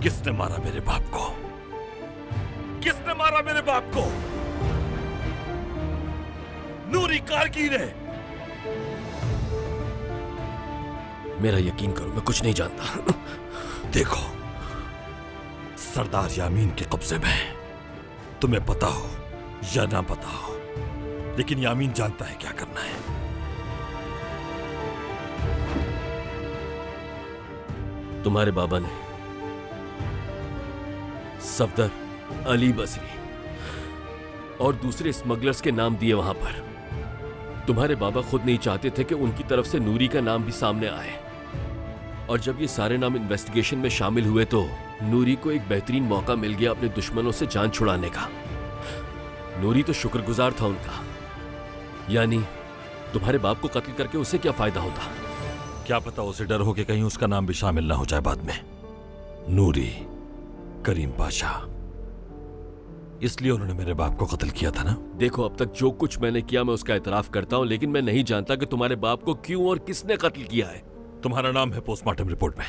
किसने मारा मेरे बाप को? किसने मारा मेरे बाप को? नूरी कारगी ने। मेरा यकीन करो, मैं कुछ नहीं जानता। देखो, सरदार यामीन के कब्जे में है। तुम्हें पता हो या ना पता हो, लेकिन यामीन जानता है क्या करना है। तुम्हारे बाबा ने सफदर, अली बसरी और दूसरे स्मगलर्स के नाम दिए वहां पर। तुम्हारे बाबा खुद नहीं चाहते थे कि उनकी तरफ से नूरी का नाम भी सामने आए, और जब ये सारे नाम इन्वेस्टिगेशन में शामिल हुए तो नूरी को एक बेहतरीन मौका मिल गया अपने दुश्मनों से जान छुड़ाने का। नूरी तो शुक्रगुजार था उनका। यानी तुम्हारे बाप को कत्ल करके उसे क्या फायदा होता? क्या पता उसे डर हो कि कहीं उसका नाम भी शामिल ना हो जाए बाद में। नूरी, करीम पाशा, इसलिए उन्होंने मेरे बाप को कत्ल किया था ना। देखो, अब तक जो कुछ मैंने किया मैं उसका एतराफ करता हूं, लेकिन मैं नहीं जानता कि तुम्हारे बाप को क्यों और किसने कत्ल किया है। तुम्हारा नाम है पोस्टमार्टम रिपोर्ट में,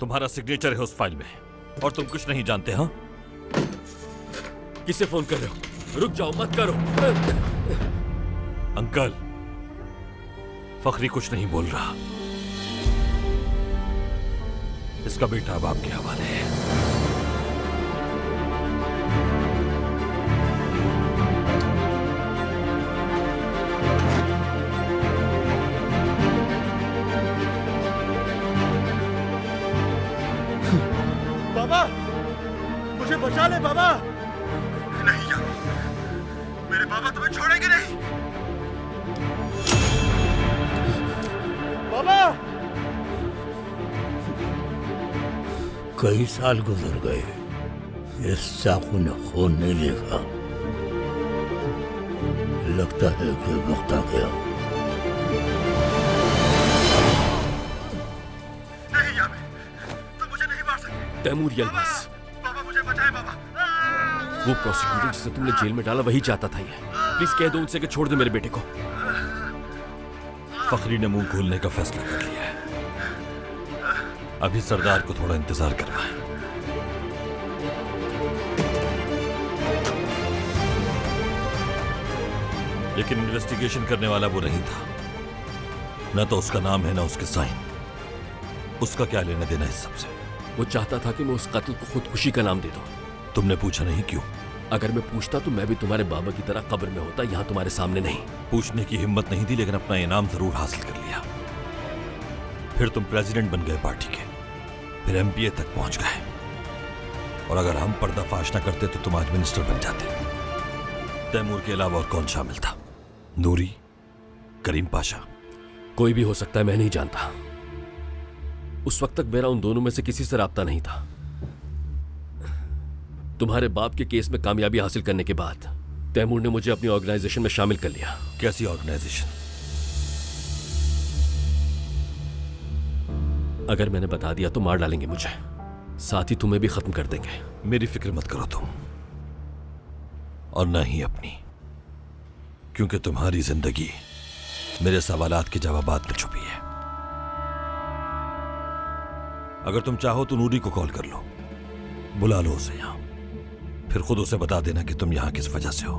तुम्हारा सिग्नेचर है उस फाइल में, और तुम कुछ नहीं जानते। हाँ, किसे फोन कर रहे हो? रुक जाओ, मत करो। अंकल, फखरी कुछ नहीं बोल रहा। इसका बेटा अब आपके हवाले है। बाबा, मुझे बचा ले बाबा। नहीं यार, मेरे बाबा तुम्हें छोड़ेंगे नहीं। बाबा! कई साल गुजर गए, इस चाकू ने खून नहीं देखा। लगता है कि वक्त आ गया। नहीं यार, तुम मुझे नहीं मार सकते। तैमूर यल्मास, बाबा मुझे बचाए बाबा। वो प्रोसिक्यूटर जिसे तुमने जेल में डाला वही चाहता था ये। प्लीज कह दो उनसे कि छोड़ दे मेरे बेटे को। फखरी ने मुंह खोलने का फैसला कर लिया है। अभी सरदार को थोड़ा इंतजार करना है। लेकिन इन्वेस्टिगेशन करने वाला वो नहीं था। न तो उसका नाम है, न उसके साइन। उसका क्या लेना देना इस सबसे? वो चाहता था कि मैं उस कत्ल को खुदकुशी का नाम दे दूं। तुमने पूछा नहीं क्यों? अगर मैं पूछता तो मैं भी तुम्हारे बाबा की तरह कब्र में होता, यहाँ तुम्हारे सामने नहीं। पूछने की हिम्मत नहीं थी, लेकिन अपना इनाम जरूर हासिल कर लिया। फिर तुम प्रेसिडेंट बन गए पार्टी के, फिर एमपीए तक पहुंच गए, और अगर हम पर्दाफाश ना करते तो तुम आज मिनिस्टर बन जाते। तैमूर के अलावा और कौन शामिल था? नूरी, करीम पाशा? कोई भी हो सकता है, मैं नहीं जानता। उस वक्त तक मेरा उन दोनों में से किसी से राब्ता नहीं था। तुम्हारे बाप के केस में कामयाबी हासिल करने के बाद तैमूर ने मुझे अपनी ऑर्गेनाइजेशन में शामिल कर लिया। कैसी ऑर्गेनाइजेशन? अगर मैंने बता दिया तो मार डालेंगे मुझे, साथ ही तुम्हें भी खत्म कर देंगे। मेरी फिक्र मत करो तुम, और ना ही अपनी, क्योंकि तुम्हारी जिंदगी मेरे सवालात के जवाबात में छुपी है। अगर तुम चाहो तो नूरी को कॉल कर लो, बुला लो उसे यहां, फिर खुद उसे बता देना कि तुम यहां किस वजह से हो।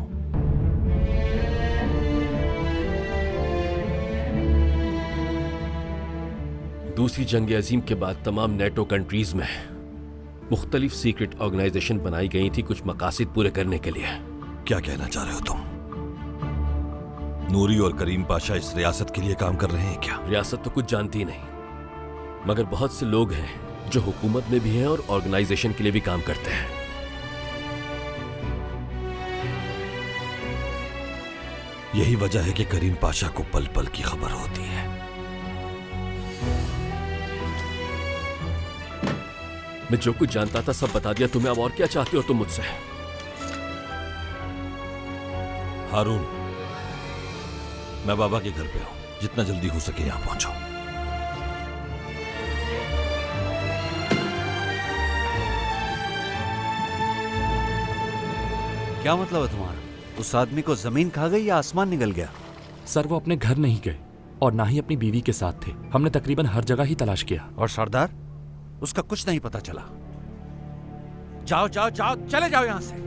दूसरी जंग अजीम के बाद तमाम नेटो कंट्रीज में मुख्तलिफ सीक्रेट ऑर्गेनाइजेशन बनाई गई थी कुछ मकासद पूरे करने के लिए। क्या कहना चाह रहे हो तुम? नूरी और करीम पाशा इस रियासत के लिए काम कर रहे हैं क्या? रियासत तो कुछ जानती नहीं, मगर बहुत से लोग हैं जो हुकूमत में भी हैं और ऑर्गेनाइजेशन के लिए भी काम करते हैं। यही वजह है कि करीम पाशा को पल पल की खबर होती है। मैं जो कुछ जानता था सब बता दिया तुम्हें, अब और क्या चाहते हो तुम मुझसे? हारून, मैं बाबा के घर पे हूं, जितना जल्दी हो सके यहां पहुंचो। क्या मतलब है तुम्हारा? उस आदमी को जमीन खा गई या आसमान निगल गया? सर, वो अपने घर नहीं गए और ना ही अपनी बीवी के साथ थे। हमने तकरीबन हर जगह ही तलाश किया। और सरदार? उसका कुछ नहीं पता चला। जाओ जाओ जाओ, चले जाओ यहां से।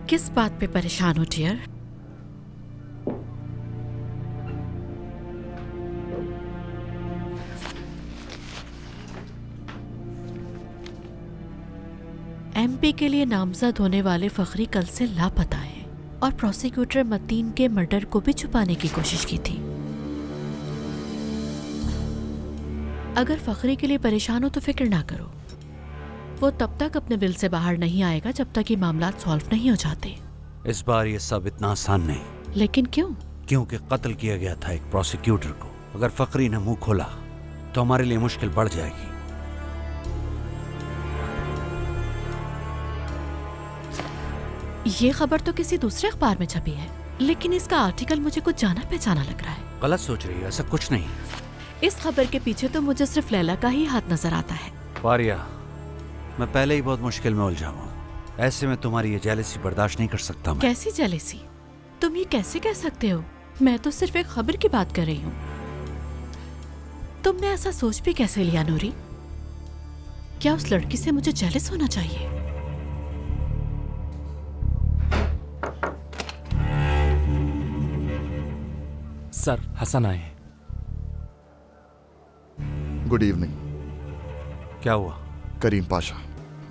किस बात पे परेशान हो डियर? एमपी के लिए नामजद होने वाले फखरी कल से लापता हैं और प्रोसिक्यूटर मतीन के मर्डर को भी छुपाने की कोशिश की थी। अगर फखरी के लिए परेशान हो तो फिक्र ना करो, वो तब तक अपने बिल से बाहर नहीं आएगा जब तक ये मामला सॉल्व नहीं हो जाते। इस बार ये सब इतना आसान नहीं। लेकिन क्यों? क्योंकि कत्ल किया गया था एक प्रोसिक्यूटर को। अगर फकरी ने मुंह खोला तो हमारे लिए मुश्किल बढ़ जाएगी। ये खबर तो किसी दूसरे अखबार में छपी है, लेकिन इसका आर्टिकल मुझे कुछ जाना पहचाना लग रहा है। गलत सोच रही है, ऐसा कुछ नहीं। इस खबर के पीछे तो मुझे सिर्फ लैला का ही हाथ नजर आता है। फारिया, मैं पहले ही बहुत मुश्किल में उलझा हूँ। ऐसे में तुम्हारी ये जेलसी बर्दाश्त नहीं कर सकता मैं। कैसी जेलसी? तुम ये कैसे कह सकते हो? मैं तो सिर्फ एक खबर की बात कर रही हूँ। तुमने ऐसा सोच भी कैसे लिया नूरी? क्या उस लड़की से मुझे जेलस होना चाहिए? सर, हसन आए हैं। Good evening. क्या हुआ? करीम पाशा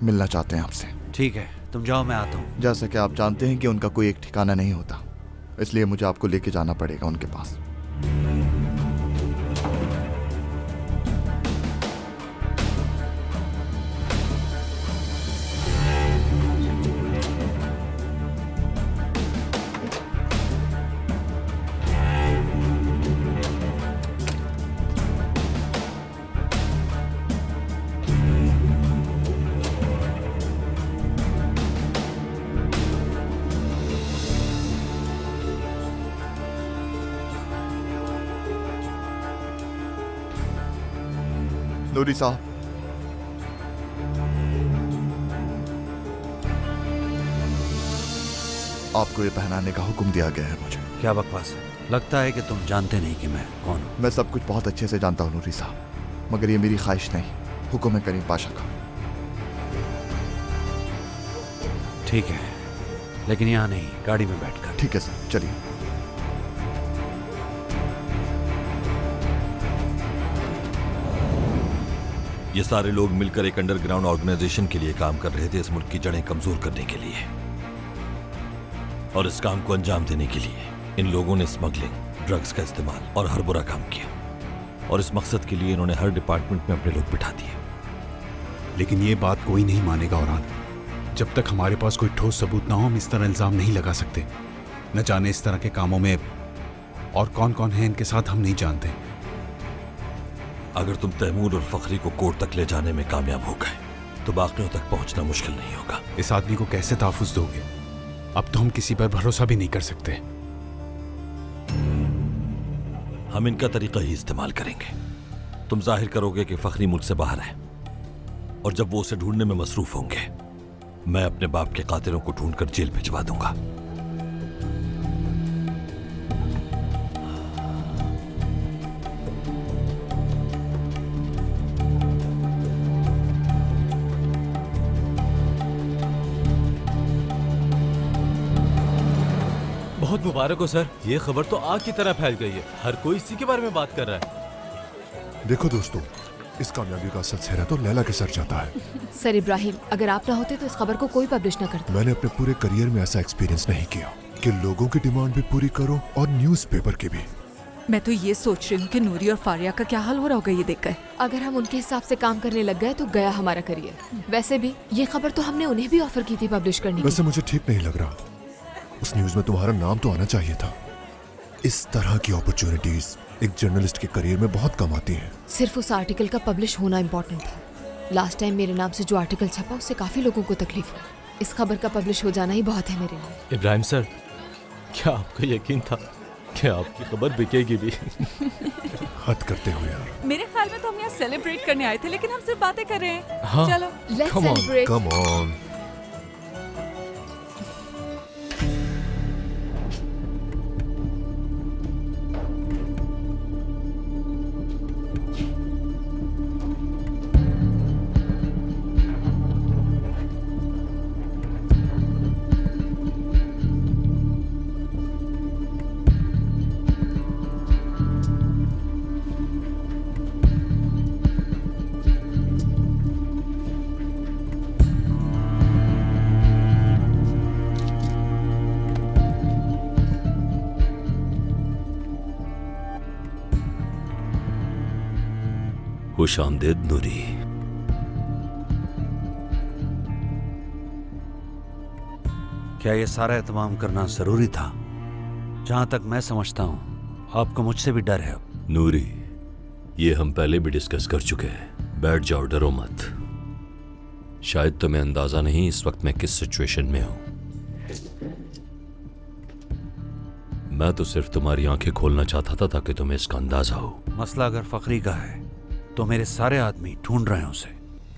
मिलना चाहते हैं आपसे। ठीक है, तुम जाओ, मैं आता हूँ। जैसा कि आप जानते हैं कि उनका कोई एक ठिकाना नहीं होता, इसलिए मुझे आपको लेके जाना पड़ेगा उनके पास। नूरी साहब, आपको ये पहनाने का हुक्म दिया गया है मुझे। क्या बकवास है? लगता है कि तुम जानते नहीं कि मैं कौन हूँ। मैं सब कुछ बहुत अच्छे से जानता हूँ नूरी साहब, मगर ये मेरी ख्वाहिश नहीं, हुक्म है करीम पाशा का। ठीक है, लेकिन यहाँ नहीं, गाड़ी में बैठकर। ठीक है सर, चलिए। ये सारे लोग मिलकर एक अंडरग्राउंड ऑर्गेनाइजेशन के लिए काम कर रहे थे, इस मुल्क की जड़ें कमजोर करने के लिए। और इस काम को अंजाम देने के लिए इन लोगों ने स्मगलिंग, ड्रग्स का इस्तेमाल और हर बुरा काम किया। और इस मकसद के लिए इन्होंने हर डिपार्टमेंट में अपने लोग बिठा दिए। लेकिन ये बात कोई नहीं मानेगा औरान। जब तक हमारे पास कोई ठोस सबूत ना हो, हम इस तरह इल्जाम नहीं लगा सकते। न जाने इस तरह के कामों में और कौन कौन है इनके साथ, हम नहीं जानते। अगर तुम तैमूर और फखरी को कोर्ट तक ले जाने में कामयाब हो गए तो बाकियों तक पहुंचना मुश्किल नहीं होगा। इस आदमी को कैसे तहफ़्फ़ुज़ दोगे? अब तो हम किसी पर भरोसा भी नहीं कर सकते। हम इनका तरीका ही इस्तेमाल करेंगे। तुम जाहिर करोगे कि फखरी मुल्क से बाहर है, और जब वो उसे ढूंढने में मसरूफ होंगे, मैं अपने बाप के कातिलों को ढूंढकर जेल भिजवा दूंगा। बहुत मुबारक हो सर, ये खबर तो आग की तरह फैल गई है। हर कोई इसी के बारे में बात कर रहा है। देखो दोस्तों, इस कामयाबी का असल सेहरा तो लैला के सर जाता है। सर इब्राहिम, अगर आप ना होते तो इस खबर को कोई पब्लिश ना करता। मैंने अपने पूरे करियर में ऐसा एक्सपीरियंस नहीं किया कि लोगों की डिमांड भी पूरी करो और न्यूज़पेपर की भी। मैं तो ये सोच रही हूँ कि नूरी और फारिया का क्या हाल हो रहा होगा ये देखकर। अगर हम उनके हिसाब से काम करने लग गए तो गया हमारा करियर। वैसे भी ये खबर तो हमने उन्हें भी ऑफर की थी पब्लिश करने की। वैसे मुझे ठीक नहीं लग रहा। उस न्यूज़ में तुम्हारा नाम तो आना चाहिए था। इस तरह की अपॉर्चुनिटीज एक जर्नलिस्ट के करियर में बहुत कम आती हैं। सिर्फ उस आर्टिकल का पब्लिश होना इम्पोर्टेंट था। लास्ट टाइम मेरे नाम से जो आर्टिकल छपा उससे काफी लोगों को तकलीफ हुई। इस खबर का पब्लिश हो जाना ही बहुत है मेरे लिए। इब्राहिम सर, क्या आपको यकीन था कि आपकी खबर बिकेगी भी? हद करते हो यार। मेरे ख्याल में तो हम यहाँ सेलिब्रेट करने आए थे, लेकिन हम सिर्फ बातें कर रहे हैं। हाँ, चलो लेट्स सेलिब्रेट। Come on. खुश आमदीद नूरी। क्या ये सारा एहतमाम करना जरूरी था? जहां तक मैं समझता हूं आपको मुझसे भी डर है। अब नूरी, ये हम पहले भी डिस्कस कर चुके हैं। बैठ जाओ, डरो मत। शायद तुम्हें अंदाजा नहीं इस वक्त मैं किस सिचुएशन में हूं। मैं तो सिर्फ तुम्हारी आंखें खोलना चाहता था ताकि तुम्हें इसका अंदाजा हो। मसला अगर फखरी का है तो मेरे सारे आदमी ढूंढ रहे हैं उसे।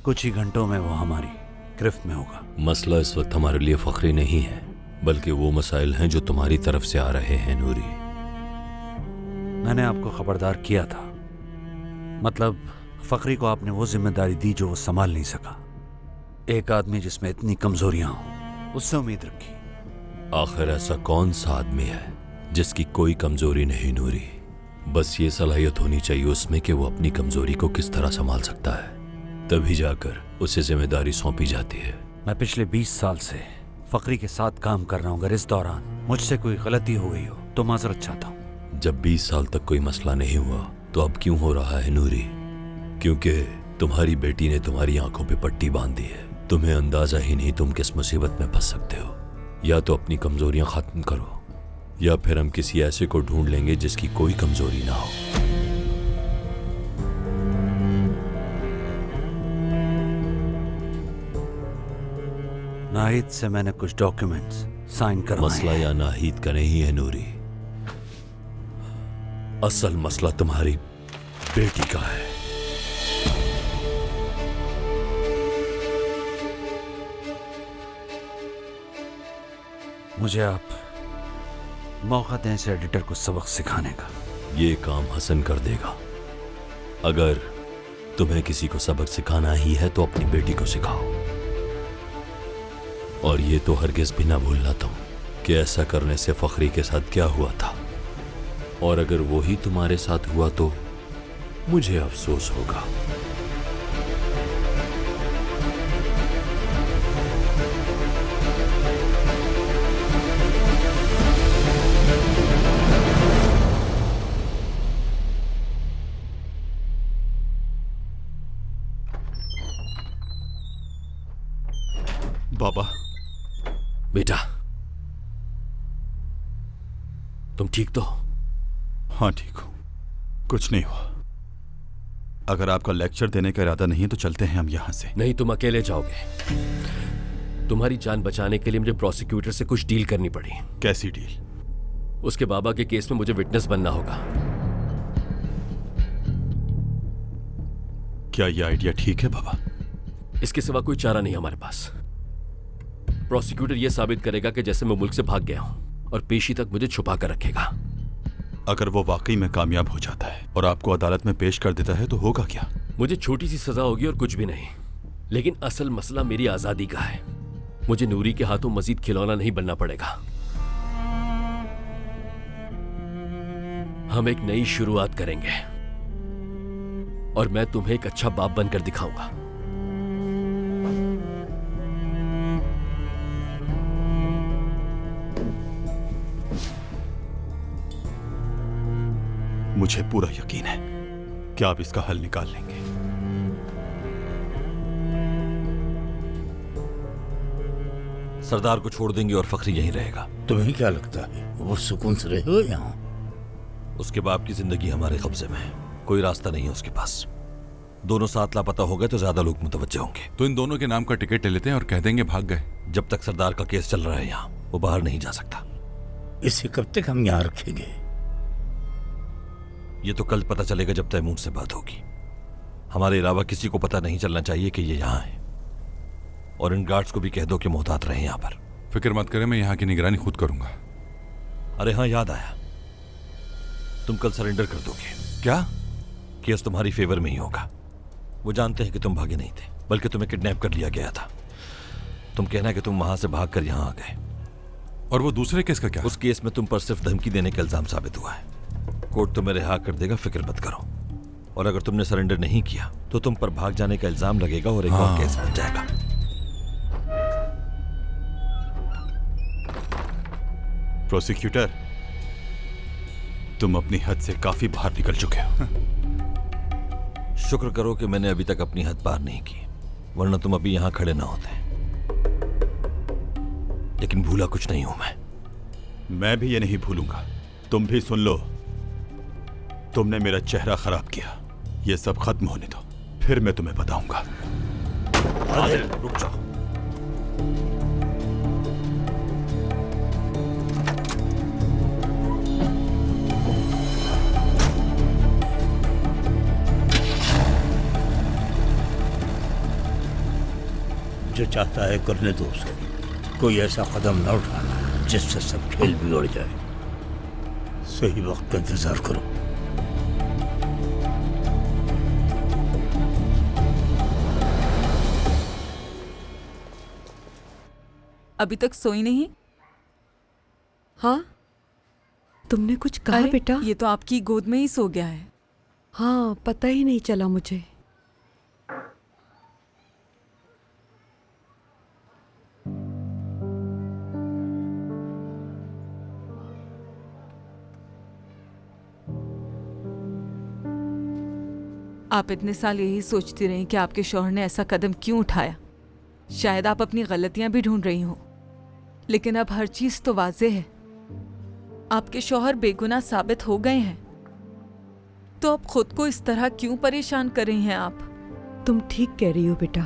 कुछ ही घंटों में वो हमारी गिरफ्त में होगा। मसला इस वक्त हमारे लिए फखरी नहीं है, बल्कि वो मसाइल हैं जो तुम्हारी तरफ से आ रहे हैं नूरी। मैंने आपको खबरदार किया था। मतलब फखरी को आपने वो जिम्मेदारी दी जो वो संभाल नहीं सका। एक आदमी जिसमें इतनी कमजोरियां हों, उससे उम्मीद रखी। आखिर ऐसा कौन सा आदमी है जिसकी कोई कमजोरी नहीं नूरी? बस ये सलाहियत होनी चाहिए उसमें कि वो अपनी कमजोरी को किस तरह संभाल सकता है, तभी जाकर उसे जिम्मेदारी सौंपी जाती है। मैं पिछले 20 साल से फखरी के साथ काम कर रहा हूँ। अगर इस दौरान मुझसे कोई गलती हो गई हो तो माजरत चाहता हूँ। जब 20 साल तक कोई मसला नहीं हुआ तो अब क्यों हो रहा है नूरी? क्योंकि तुम्हारी बेटी ने तुम्हारी आंखों पे पट्टी बांध दी है। तुम्हें अंदाजा ही नहीं तुम किस मुसीबत में फंस सकते हो। या तो अपनी कमजोरियां खत्म करो, या फिर हम किसी ऐसे को ढूंढ लेंगे जिसकी कोई कमजोरी ना हो। नाहिद से मैंने कुछ डॉक्यूमेंट्स साइन करवाए। मसला या नाहिद का नहीं है नूरी, असल मसला तुम्हारी बेटी का है। मुझे आप मौका दें इस एडिटर को सबक सिखाने का। ये काम हसन कर देगा। अगर तुम्हें किसी को सबक सिखाना ही है तो अपनी बेटी को सिखाओ। और ये तो हरगिज भी ना भूलना तुम कि ऐसा करने से फखरी के साथ क्या हुआ था, और अगर वो ही तुम्हारे साथ हुआ तो मुझे अफसोस होगा। बाबा। बेटा, तुम ठीक तो हो? हाँ ठीक हूं, कुछ नहीं हुआ। अगर आपका लेक्चर देने का इरादा नहीं है तो चलते हैं हम यहां से। नहीं, तुम अकेले जाओगे। तुम्हारी जान बचाने के लिए मुझे प्रोसिक्यूटर से कुछ डील करनी पड़ी। कैसी डील? उसके बाबा के केस में मुझे विटनेस बनना होगा। क्या यह आइडिया ठीक है बाबा? इसके सिवा कोई चारा नहीं हमारे पास। प्रोसिक्यूटर यह साबित करेगा कि जैसे मैं मुल्क से भाग गया हूं, और पेशी तक मुझे छुपा कर रखेगा। अगर वो वाकई में कामयाब हो जाता है और आपको अदालत में पेश कर देता है तो होगा क्या? मुझे छोटी सी सजा होगी और कुछ भी नहीं। लेकिन असल मसला मेरी आजादी का है। मुझे नूरी के हाथों मजीद खिलौना नहीं बनना पड़ेगा। हम एक नई शुरुआत करेंगे और मैं तुम्हें एक अच्छा बाप बनकर दिखाऊंगा। मुझे पूरा यकीन है कि आप इसका हल निकाल लेंगे। सरदार को छोड़ देंगे और फखरी यहीं रहेगा। तुम्हें क्या लगता है वो सुकून से रहे हो यहाँ? उसके बाप की जिंदगी हमारे कब्जे में है, कोई रास्ता नहीं है उसके पास। दोनों साथ लापता हो गए तो ज्यादा लोग मुतवज्जे होंगे। तो इन दोनों के नाम का टिकट ले लेते हैं और कह देंगे भाग गए। जब तक सरदार का केस चल रहा है यहाँ, वो बाहर नहीं जा सकता। इसे कब तक हम यहाँ रखेंगे? ये तो कल पता चलेगा जब तैमूर से बात होगी। हमारे अलावा किसी को पता नहीं चलना चाहिए कि ये यहाँ है। और इन गार्ड्स को भी कह दो कि मोहतात रहें यहाँ पर। फिक्र मत करें, मैं यहाँ की निगरानी खुद करूंगा। अरे हाँ, याद आया, तुम कल सरेंडर कर दोगे। क्या? केस तुम्हारी फेवर में ही होगा। वो जानते हैं कि तुम भागे नहीं थे, बल्कि तुम्हें किडनैप कर लिया गया था। तुम कहना कि तुम वहां से भागकर यहां आ गए। और वो दूसरे केस का क्या? उस केस में तुम पर सिर्फ धमकी देने का इल्जाम साबित हुआ है। कोर्ट तुम्हें रिहा कर देगा, फिक्र मत करो। और अगर तुमने सरेंडर नहीं किया तो तुम पर भाग जाने का इल्जाम लगेगा और एक और केस बन जाएगा। प्रोसिक्यूटर, तुम अपनी हद से काफी बाहर निकल चुके हो। शुक्र करो कि मैंने अभी तक अपनी हद पार नहीं की, वरना तुम अभी यहां खड़े ना होते। लेकिन भूला कुछ नहीं हूं मैं भी ये नहीं भूलूंगा। तुम भी सुन लो, तुमने मेरा चेहरा खराब किया। ये सब खत्म होने दो, फिर मैं तुम्हें बताऊंगा। आदिल, रुक जाओ। जो चाहता है करने दो उसे। कोई ऐसा कदम न उठाना जिससे सब खेल बिगड़ जाए। सही वक्त का इंतजार करो। अभी तक सोई नहीं? हाँ, तुमने कुछ कहा बेटा? ये तो आपकी गोद में ही सो गया है। हाँ, पता ही नहीं चला मुझे। आप इतने साल यही सोचती रही कि आपके शौहर ने ऐसा कदम क्यों उठाया। शायद आप अपनी गलतियां भी ढूंढ रही हो, लेकिन अब हर चीज तो वाज़े है। आपके शौहर बेगुनाह साबित हो गए हैं, तो अब खुद को इस तरह क्यों परेशान कर रही हैं आप? तुम ठीक कह रही हो बेटा।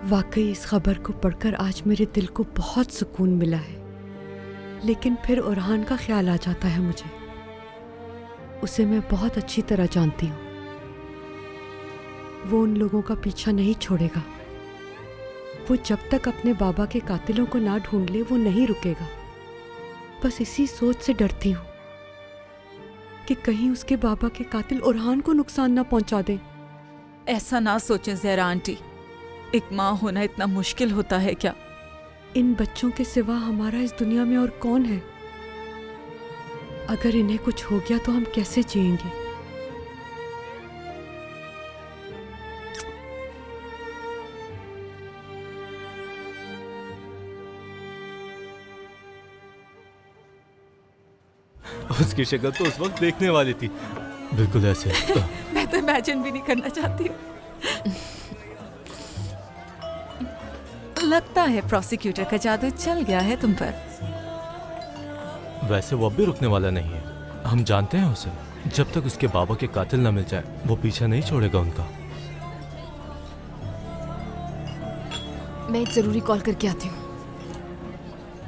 वाकई इस खबर को पढ़कर आज मेरे दिल को बहुत सुकून मिला है। लेकिन फिर उरहान का ख्याल आ जाता है मुझे। उसे मैं बहुत अच्छी तरह जानती हूँ। वो उन लोगों का पीछा नहीं छोड़ेगा। वो जब तक अपने बाबा के कातिलों को ना ढूंढ ले वो नहीं रुकेगा। बस इसी सोच से डरती हूँ कि कहीं उसके बाबा के कातिल उरहान को नुकसान ना पहुंचा दें। ऐसा ना सोचें ज़हरा आंटी। एक माँ होना इतना मुश्किल होता है क्या? इन बच्चों के सिवा हमारा इस दुनिया में और कौन है? अगर इन्हें कुछ हो गया तो हम कैसे जिएंगे? उसकी शक्ल तो उस वक्त देखने वाली थी, बिल्कुल ऐसे। मैं तो इमेजिन भी नहीं करना चाहती हूँ। लगता है प्रोसिक्यूटर का जादू चल गया है तुम पर। वैसे वो अब भी रुकने वाला नहीं है। हम जानते हैं उसे। जब तक उसके बाबा के कातिल न मिल जाए वो पीछा नहीं छोड़ेगा उनका। मैं एक जरूरी कॉल करके आती हूँ।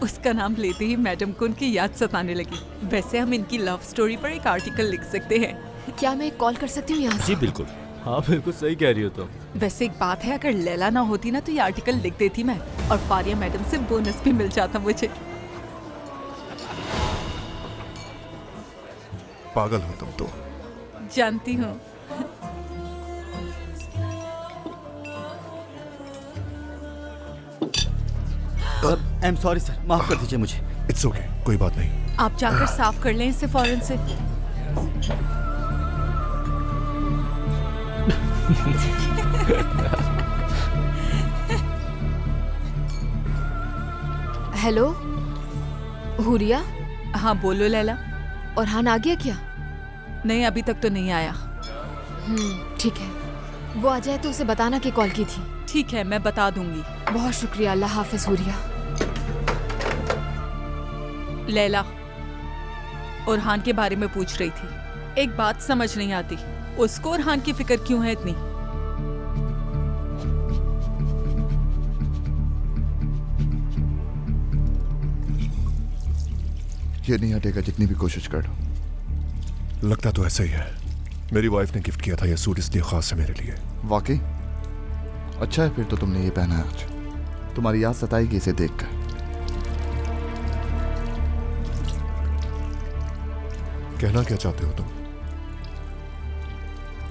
उसका नाम लेते ही मैडम को उनकी याद सताने लगी। वैसे हम इनकी लव स्टोरी पर एक आर्टिकल लिख सकते हैं। क्या मैं कॉल कर सकती हूँ यहाँ से? जी बिल्कुल। हाँ बिल्कुल सही कह रही हो तुम। वैसे एक बात है, अगर लैला ना होती ना तो ये आर्टिकल लिख देती मैं, और फारिया मैडम से बोनस भी मिल जाता मुझे। पागल हो तुम तो। जानती हूँ। आई एम सॉरी सर, माफ कर दीजिए मुझे। इट्स ओके, कोई बात नहीं। आप जाकर साफ कर लें इसे फौरन से। हेलो हुरिया। हाँ बोलो लैला। उरहान आ गया क्या? नहीं, अभी तक तो नहीं आया। ठीक है, वो आ जाए तो उसे बताना कि कॉल की थी। ठीक है, मैं बता दूंगी। बहुत शुक्रिया। अल्लाह हाफिज हुरिया। लैला उरहान के बारे में पूछ रही थी। एक बात समझ नहीं आती, उसको उरहान की फिक्र क्यों है इतनी? ये नहीं हटेगा जितनी भी कोशिश कर लो। लगता तो ऐसा ही है। मेरी वाइफ ने गिफ्ट किया था यह सूट, इसलिए खास है मेरे लिए। वाकई अच्छा है फिर तो तुमने ये पहना है आज। तुम्हारी याद सताएगी इसे देखकर। कहना क्या चाहते हो तुम?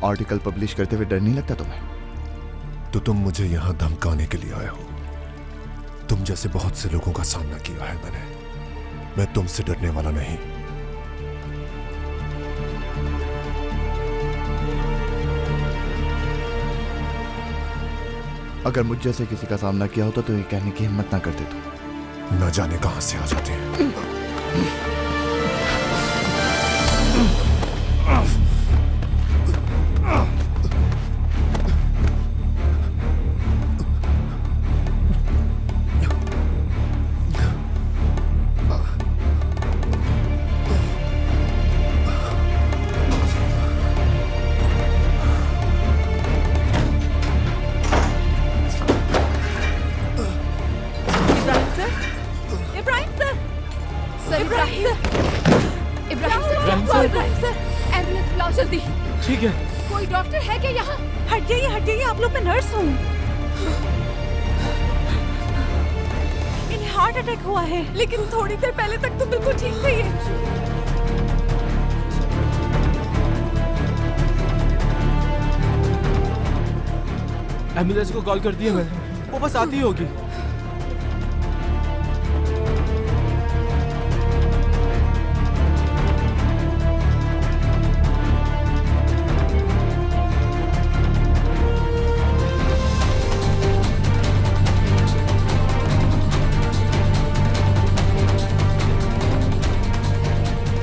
आर्टिकल पब्लिश करते हुए डर नहीं लगता तुम्हें? तो तुम मुझे यहां धमकाने के लिए आए हो। तुम जैसे बहुत से लोगों का सामना किया है मैंने। मैं तुमसे डरने वाला नहीं। अगर मुझ जैसे किसी का सामना किया होता तो ये कहने की हिम्मत ना करते तुम। न जाने कहां से आ जाते हैं। ठीक है। कोई डॉक्टर है क्या यहाँ? हट जाइए, आप लोग मैं नर्स हूँ। इन्हें हार्ट अटैक हुआ है। लेकिन थोड़ी देर पहले तक तो बिल्कुल ठीक थे ये। एम्बुलेंस को कॉल कर दिया मैंने, वो बस आती होगी।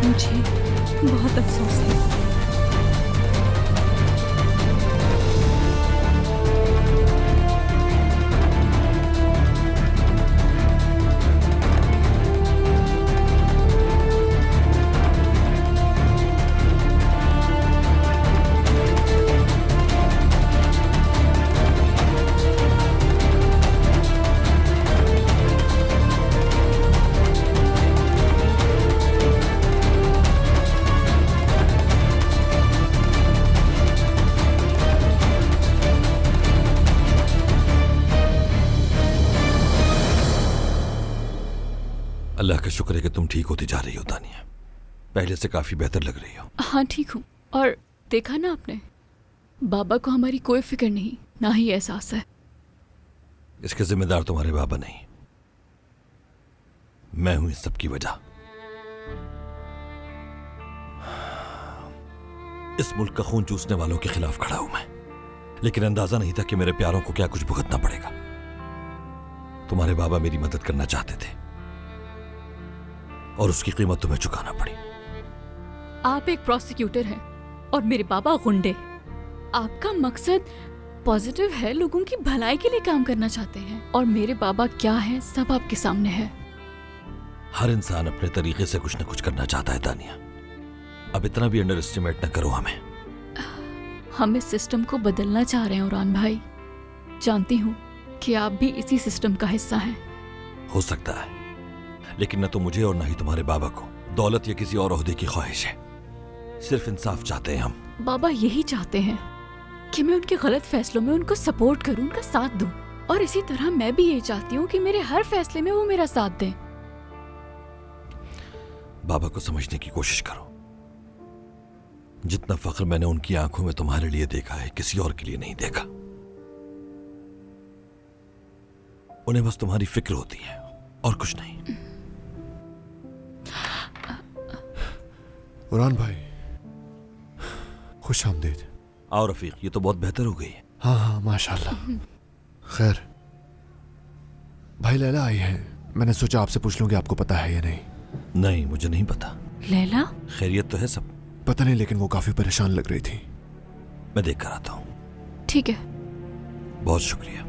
मुझे बहुत अफसोस है। अल्लाह का शुक्र है कि तुम ठीक होती जा रही हो तानिया। पहले से काफी बेहतर लग रही हो। हाँ ठीक हूँ। और देखा ना आपने, बाबा को हमारी कोई फिक्र नहीं, ना ही एहसास है। इसके जिम्मेदार तुम्हारे बाबा नहीं, मैं हूं इस सब की वजह। इस मुल्क का खून चूसने वालों के खिलाफ खड़ा हूं मैं, लेकिन अंदाजा नहीं था कि मेरे प्यारों को क्या कुछ भुगतना पड़ेगा। तुम्हारे बाबा मेरी मदद करना चाहते थे और उसकी कीमत तुम्हें चुकाना पड़ी। आप एक प्रोसिक्यूटर हैं और मेरे बाबा गुंडे। आपका मकसद पॉजिटिव है, लोगों की भलाई के लिए काम करना चाहते हैं, और मेरे बाबा क्या है सब आपके सामने है। हर इंसान अपने तरीके से कुछ न कुछ करना चाहता है तानिया। अब इतना भी अंडर एस्टिमेट न करो हमें। हम इस सिस्टम को बदलना चाह रहे हैं उरान भाई। जानती हूँ कि आप भी इसी सिस्टम का हिस्सा हैं। हो सकता है, लेकिन न तो मुझे और न ही तुम्हारे बाबा को दौलत या किसी और ओहदे की ख्वाहिश है। सिर्फ इंसाफ चाहते हैं हम। बाबा यही चाहते हैं कि मैं उनके गलत फैसलों में उनको सपोर्ट करूं, उनका साथ दूं, और इसी तरह मैं भी यही चाहती हूँ कि मेरे हर फैसले में वो मेरा साथ दें। बाबा को समझने की कोशिश करो। जितना फख्र मैंने उनकी आंखों में तुम्हारे लिए देखा है, किसी और के लिए नहीं देखा। उन्हें बस तुम्हारी फिक्र होती है और कुछ नहीं। उरान भाई, खुश आमदीद। आओ रफीक, ये तो बहुत बेहतर हो गई है। हाँ हाँ माशाल्लाह। खैर, भाई लैला आई है, मैंने सोचा आपसे पूछ लूं कि आपको पता है या नहीं। नहीं, मुझे नहीं पता। लैला? खैरियत तो है सब? पता नहीं, लेकिन वो काफी परेशान लग रही थी। मैं देख कर आता हूँ। ठीक है। बहुत शुक्रिया।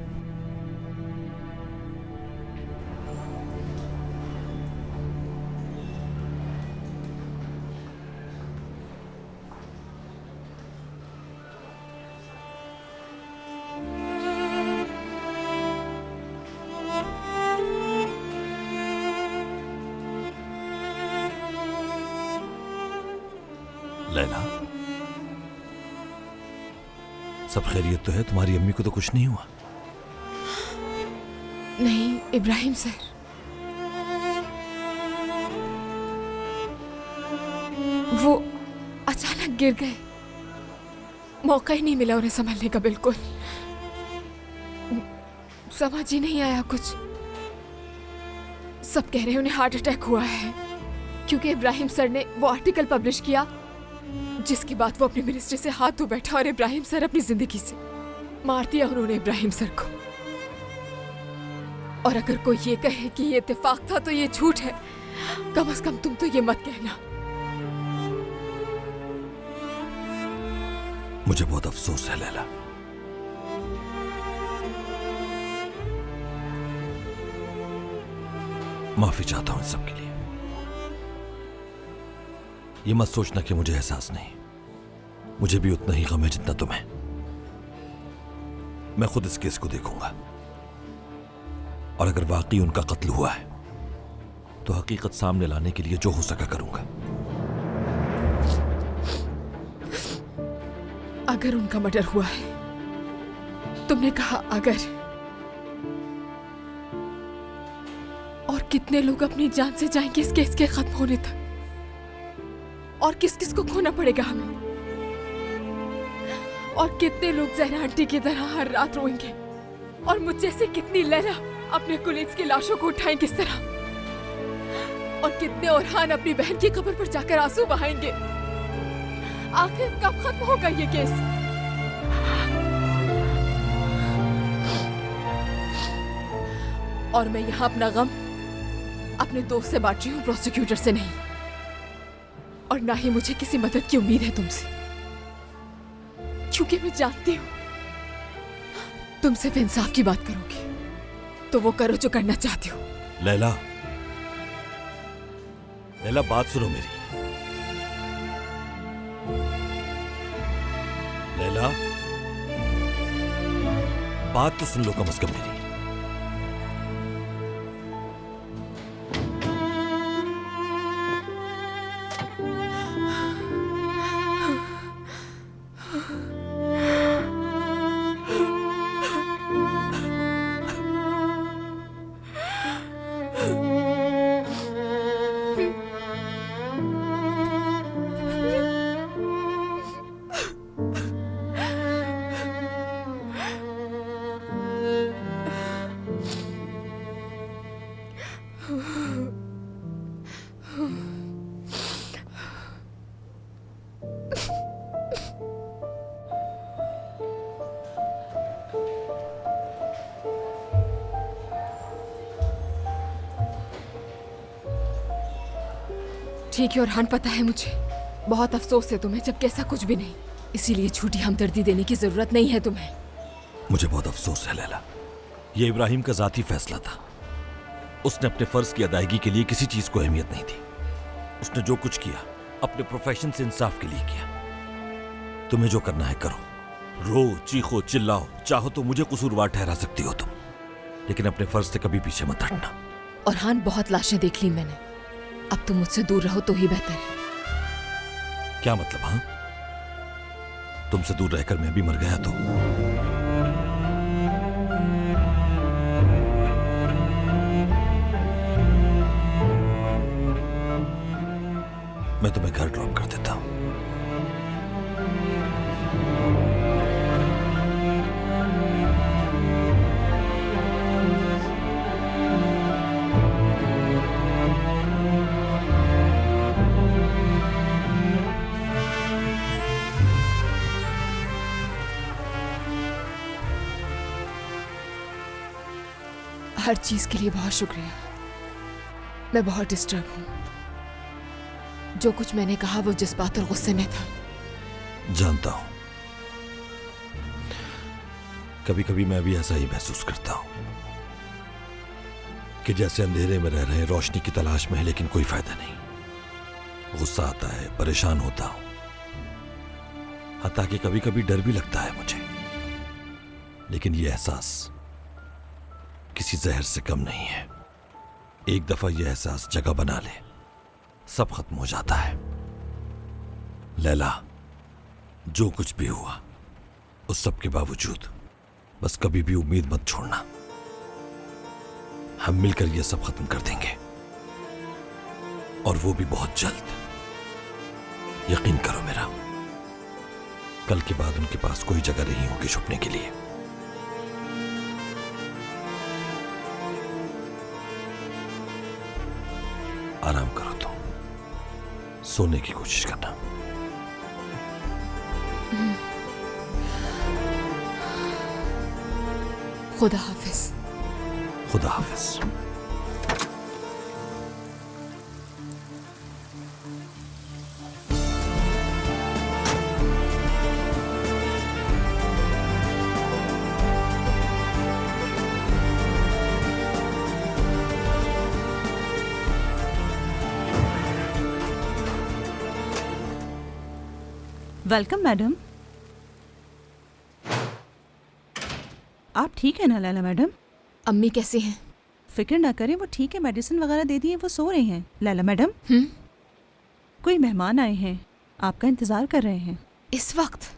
लैला, सब खैरियत तो है? तुम्हारी अम्मी को तो कुछ नहीं हुआ? नहीं इब्राहिम सर, वो अचानक गिर गए, मौका ही नहीं मिला उन्हें संभलने का। बिल्कुल समझ ही नहीं आया कुछ। सब कह रहे हैं उन्हें हार्ट अटैक हुआ है, क्योंकि इब्राहिम सर ने वो आर्टिकल पब्लिश किया जिसके बाद वो अपनी मिनिस्ट्री से हाथ धो बैठा और इब्राहिम सर अपनी जिंदगी से मार दिया उन्होंने इब्राहिम सर को। और अगर कोई ये कहे कि ये इत्तेफाक था तो ये झूठ है। कम से कम तुम तो ये मत कहना। मुझे बहुत अफसोस है लैला। माफी चाहता हूं इन सब के लिए। ये मत सोचना कि मुझे एहसास नहीं, मुझे भी उतना ही गम है जितना तुम्हें। मैं खुद इस केस को देखूंगा और अगर वाकई उनका कत्ल हुआ है तो हकीकत सामने लाने के लिए जो हो सका करूंगा। अगर उनका मर्डर हुआ है, तुमने कहा अगर, और कितने लोग अपनी जान से जाएंगे इस केस के खत्म होने तक, और किस किस को खोना पड़ेगा हमें, और कितने लोग जहरा आंटी की तरह हर रात रोएंगे, और मुझ जैसे कितनी लैला अपने कुलीग्स की लाशों को उठाएं किस तरह, और कितने ओरहान अपनी बहन की कब्र पर जाकर आंसू बहाएंगे। आखिर कब खत्म होगा ये केस? और मैं यहाँ अपना गम अपने दोस्त से बांट रही हूँ, प्रोसिक्यूटर से नहीं। और ना ही मुझे किसी मदद की उम्मीद है तुमसे, क्योंकि मैं जानती हूँ तुम सिर्फ इंसाफ की बात करोगे, तो वो करो जो करना चाहती हो। लैला, लैला बात सुनो मेरी। लैला बात तो सुन लो कम से कम मेरी। ठीक है ओरहान, पता है मुझे बहुत अफसोस है तुम्हें, जबकि ऐसा कुछ भी नहीं। इसीलिए झूठी हमदर्दी देने की जरूरत नहीं है तुम्हें। मुझे बहुत अफसोस है लैला, ये इब्राहिम का जाती फैसला था। उसने अपने फर्ज की अदायगी के लिए किसी चीज को अहमियत नहीं दी। उसने जो कुछ किया अपने प्रोफेशन से इंसाफ के लिए किया। तुम्हें जो करना है करो, रो, चीखो, चिल्लाओ, चाहो तो मुझे कसूरवार ठहरा सकती हो तुम, लेकिन अपने फर्ज से कभी पीछे मत हटना। ओरहान, बहुत लाशें देख ली मैंने, अब तुम मुझसे दूर रहो तो ही बेहतर है। क्या मतलब? हाँ, तुमसे दूर रहकर मैं भी मर गया तो? मैं तुम्हें घर ड्रॉप कर देता हूं। हर चीज के लिए बहुत शुक्रिया। मैं बहुत डिस्टर्ब हूं। जो कुछ मैंने कहा वो जज्बात और गुस्से में था। जानता हूं, कभी कभी मैं भी ऐसा ही महसूस करता हूं कि जैसे अंधेरे में रह रहे हैं, रोशनी की तलाश में है, लेकिन कोई फायदा नहीं। गुस्सा आता है, परेशान होता हूं, हत्ता कि कभी कभी डर भी लगता है मुझे। लेकिन यह एहसास किसी जहर से कम नहीं है। एक दफा यह एहसास जगह बना ले, सब खत्म हो जाता है। लैला, जो कुछ भी हुआ उस सब के बावजूद बस कभी भी उम्मीद मत छोड़ना। हम मिलकर यह सब खत्म कर देंगे, और वो भी बहुत जल्द। यकीन करो मेरा, कल के बाद उनके पास कोई जगह नहीं होगी छुपने के लिए। आराम करो तो सोने की कोशिश करना। खुदा हाफिज। खुदा हाफिज। Welcome madam. आप ठीक है ना लैला मैडम? अम्मी कैसी हैं? फिक्र ना करें, वो ठीक है, मेडिसिन वगैरह दे दिए, वो सो रही हैं। लैला मैडम, कोई मेहमान आए हैं, आपका इंतजार कर रहे हैं। इस वक्त?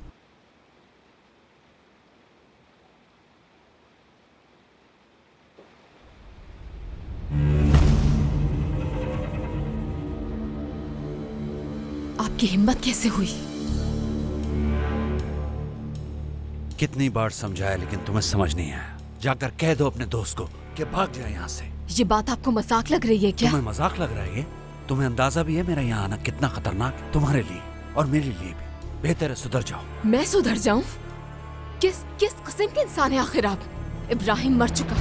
आपकी हिम्मत कैसे हुई? कितनी बार समझाया लेकिन तुम्हें समझ नहीं आया। जाकर कह दो अपने दोस्त को कि भाग जाए यहाँ से। ये बात आपको मजाक लग रही है क्या? तुम्हें मजाक लग रहा है ये? तुम्हें अंदाजा भी है मेरा यहाँ आना कितना खतरनाक है तुम्हारे लिए और मेरे लिए भी। बेहतर है सुधर जाओ। मैं सुधर जाऊं? किस किस्म के इंसान है आखिर आप? इब्राहिम मर चुका,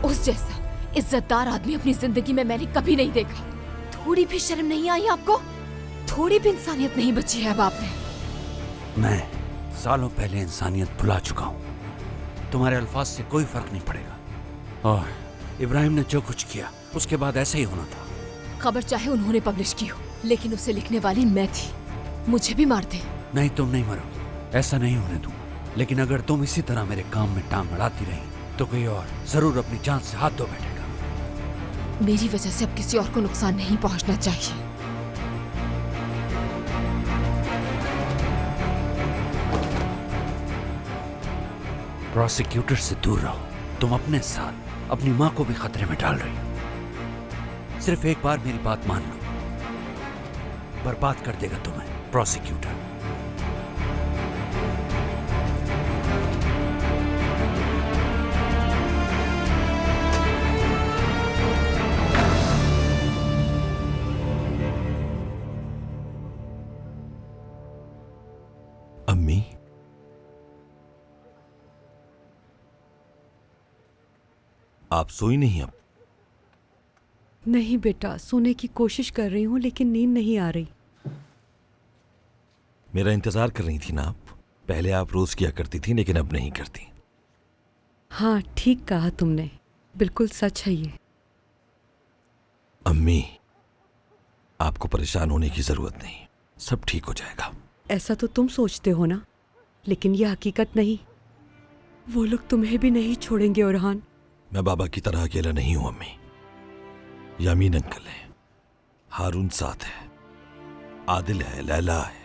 उस जैसा इज्जतदार आदमी अपनी जिंदगी में मैंने कभी नहीं देखा। थोड़ी भी शर्म नहीं आई आपको? थोड़ी भी इंसानियत नहीं बची है अब आप में? मैं सालों पहले इंसानियत भुला चुका हूँ। तुम्हारे अल्फाज से कोई फर्क नहीं पड़ेगा। और इब्राहिम ने जो कुछ किया उसके बाद ऐसा ही होना था। खबर चाहे उन्होंने पब्लिश की हो, लेकिन उसे लिखने वाली मैं थी। मुझे भी मार दे। नहीं, तुम नहीं मरोगी, ऐसा नहीं होने दूंगा। लेकिन अगर तुम इसी तरह मेरे काम में टांग अड़ाती रही तो कोई और जरूर अपनी जान से हाथ धो बैठेगा। मेरी वजह से अब किसी और को नुकसान नहीं पहुंचना चाहिए। प्रोसिक्यूटर से दूर रहो। तुम अपने साथ अपनी माँ को भी खतरे में डाल रही हो। सिर्फ एक बार मेरी बात मान लो, बर्बाद कर देगा तुम्हें प्रोसिक्यूटर। अम्मी, आप सोई नहीं अब? नहीं बेटा, सोने की कोशिश कर रही हूँ लेकिन नींद नहीं आ रही। मेरा इंतजार कर रही थी ना आप? पहले आप रोज किया करती थी लेकिन अब नहीं करती। हाँ, ठीक कहा तुमने, बिल्कुल सच है ये। अम्मी, आपको परेशान होने की जरूरत नहीं, सब ठीक हो जाएगा। ऐसा तो तुम सोचते हो ना, लेकिन यह हकीकत नहीं। वो लोग तुम्हें भी नहीं छोड़ेंगे ओरहान। मैं बाबा की तरह अकेला नहीं हूं अम्मी। यामीन अंकल है, हारून साथ है, आदिल है, लैला है।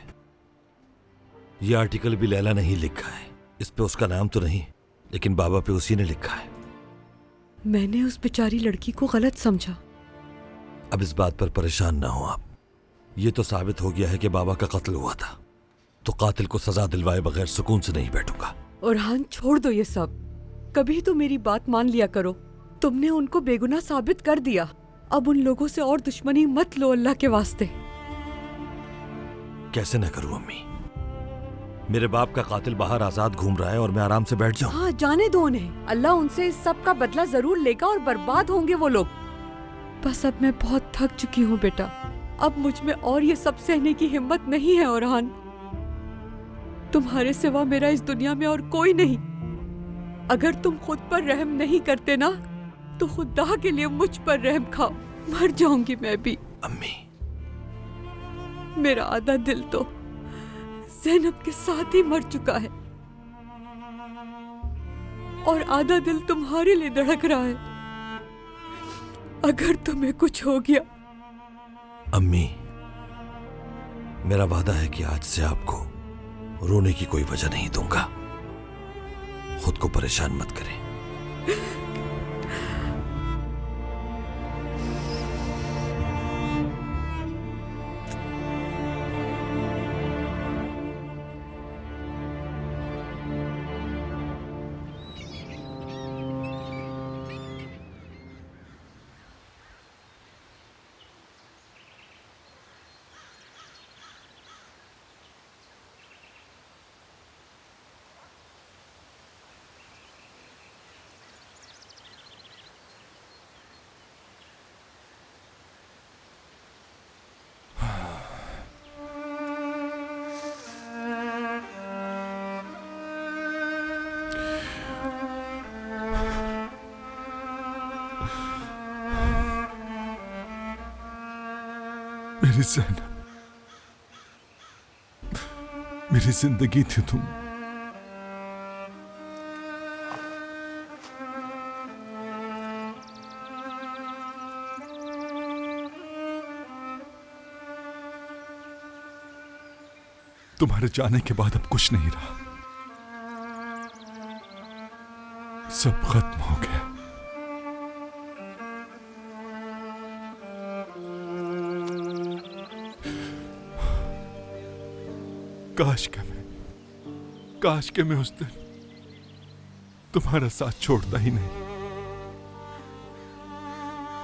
यह आर्टिकल भी लैला नहीं लिखा है, इस पे उसका नाम तो नहीं, लेकिन बाबा पे उसी ने लिखा है। मैंने उस बेचारी लड़की को गलत समझा। अब इस बात पर परेशान ना हो आप। ये तो साबित हो गया है कि बाबा का कत्ल हुआ था, तो कातिल को सजा दिलवाए बगैर सुकून से नहीं बैठूंगा। ओरहान, छोड़ दो ये सब। कभी तो मेरी बात मान लिया करो। तुमने उनको बेगुनाह साबित कर दिया, अब उन लोगों से और दुश्मनी मत लो अल्लाह के वास्ते। कैसे न करूं अम्मी? मेरे बाप का कातिल बाहर आजाद घूम रहा है और मैं आराम से बैठ जाऊं? हाँ, जाने दो उन्हें। अल्लाह उनसे इस सब का बदला जरूर लेगा और बर्बाद होंगे वो लोग। बस अब मैं बहुत थक चुकी हूँ बेटा, अब मुझ में और ये सब सहने की हिम्मत नहीं है ओरहान। तुम्हारे सिवा मेरा इस दुनिया में और कोई नहीं। अगर तुम खुद पर रहम नहीं करते ना, तो खुदा के लिए मुझ पर रहम खाओ। मर जाऊंगी मैं भी। अम्मी, मेरा आधा दिल तो ज़ैनब के साथ ही मर चुका है और आधा दिल तुम्हारे लिए धड़क रहा है। अगर तुम्हें कुछ हो गया। अम्मी, मेरा वादा है कि आज से आपको रोने की कोई वजह नहीं दूंगा। खुद को परेशान मत करें। मेरी ज़ैनब, मेरी जिंदगी थी तुम। तुम्हारे जाने के बाद अब कुछ नहीं रहा, सब खत्म हो गया। काश के मैं उस दिन तुम्हारा साथ छोड़ता ही नहीं।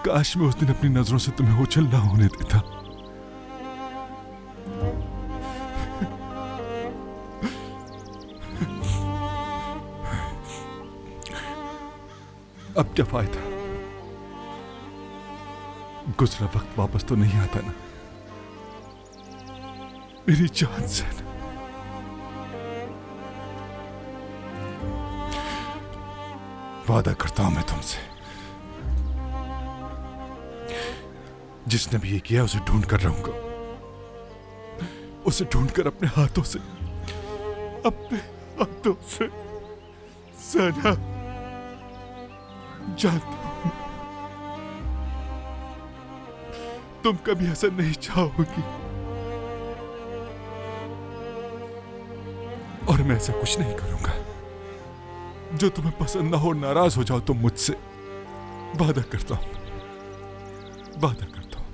काश मैं उस दिन अपनी नजरों से तुम्हें ओझल ना होने देता। अब क्या फायदा, गुजरा वक्त वापस तो नहीं आता ना मेरी जान से। वादा करता हूं मैं तुमसे, जिसने भी ये किया उसे ढूंढ कर रहूंगा, उसे ढूंढकर अपने हाथों से ज़ैनब, जानता हूं तुम कभी ऐसा नहीं चाहोगी, और मैं ऐसा कुछ नहीं करूंगा जो तुम्हें पसंद ना हो, नाराज हो जाओ तुम मुझसे। वादा करता हूं, वादा करता हूं।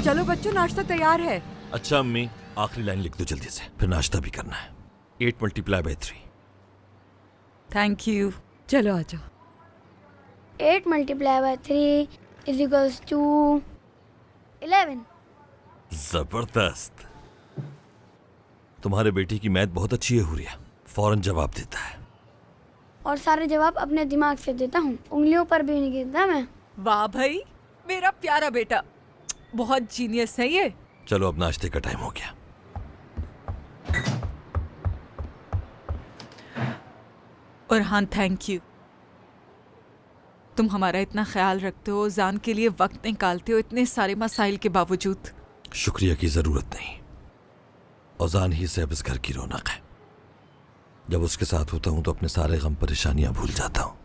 चलो बच्चों, नाश्ता तैयार है। अच्छा अम्मी, आखिरी लाइन लिख दो जल्दी से, फिर नाश्ता भी करना है। 8 × 3। Thank you. चलो आ जाओ। 8 × 3 = 11। जबरदस्त। तुम्हारे बेटी की मैथ बहुत अच्छी है हुरिया, फौरन जवाब देता है। और सारे जवाब अपने दिमाग से देता हूँ, उंगलियों पर भी नहीं गिरता मैं। वाह भाई, मेरा प्यारा बेटा, बहुत जीनियस है ये। चलो अब नाश्ते का टाइम हो गया। और हाँ, थैंक यू। तुम हमारा इतना ख्याल रखते हो, जान के लिए वक्त निकालते हो इतने सारे मसाइल के बावजूद। शुक्रिया की जरूरत नहीं, औजान ही से अब इस घर की रौनक है। जब उसके साथ होता हूं तो अपने सारे गम परेशानियां भूल जाता हूं।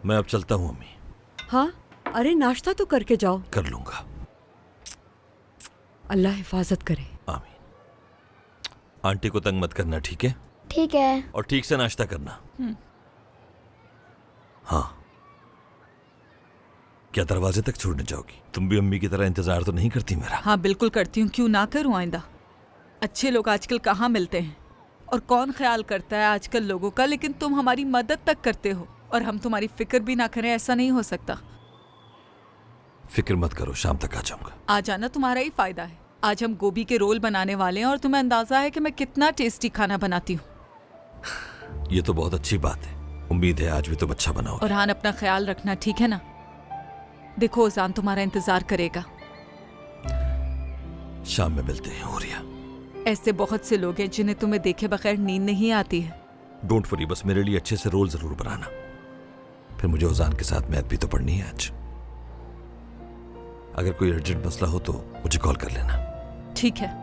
मैं अब चलता हूं अम्मी। हाँ, अरे नाश्ता तो करके जाओ। कर लूंगा। अल्लाह हिफाजत करे। आमीन। आंटी को तंग मत करना, ठीक है? ठीक है। और ठीक से नाश्ता करना। हाँ। क्या दरवाजे तक छोड़ने जाओगी? तुम भी अम्मी की तरह इंतजार तो नहीं करती मेरा? हाँ बिल्कुल करती हूँ, क्यों ना करूँ आइंदा। अच्छे लोग आजकल कहाँ मिलते हैं, और कौन ख्याल करता है आजकल लोगों का। लेकिन तुम हमारी मदद तक करते हो और हम तुम्हारी फिक्र भी ना करें, ऐसा नहीं हो सकता। फिक्र मत करो, शाम तक आ जाऊंगा। आ जाना तुम्हारा ही फायदा है। आज हम गोभी के रोल बनाने वाले हैं और तुम्हें अंदाजा है कि मैं कितना टेस्टी खाना बनाती हूँ। ये तो बहुत अच्छी बात है, उम्मीद है आज भी तुम अच्छा बनाओगे। और हाँ, अपना ख्याल रखना, ठीक है ना? देखो ओजान तुम्हारा इंतजार करेगा। शाम में मिलते हैं हुरिया। ऐसे बहुत से लोग हैं जिन्हें तुम्हें देखे बगैर नींद नहीं आती है। डोंट वरी, बस मेरे लिए अच्छे से रोल जरूर बनाना, फिर मुझे उजान के साथ मैथ भी तो पढ़नी है आज। अगर कोई अर्जेंट मसला हो तो मुझे कॉल कर लेना। ठीक है।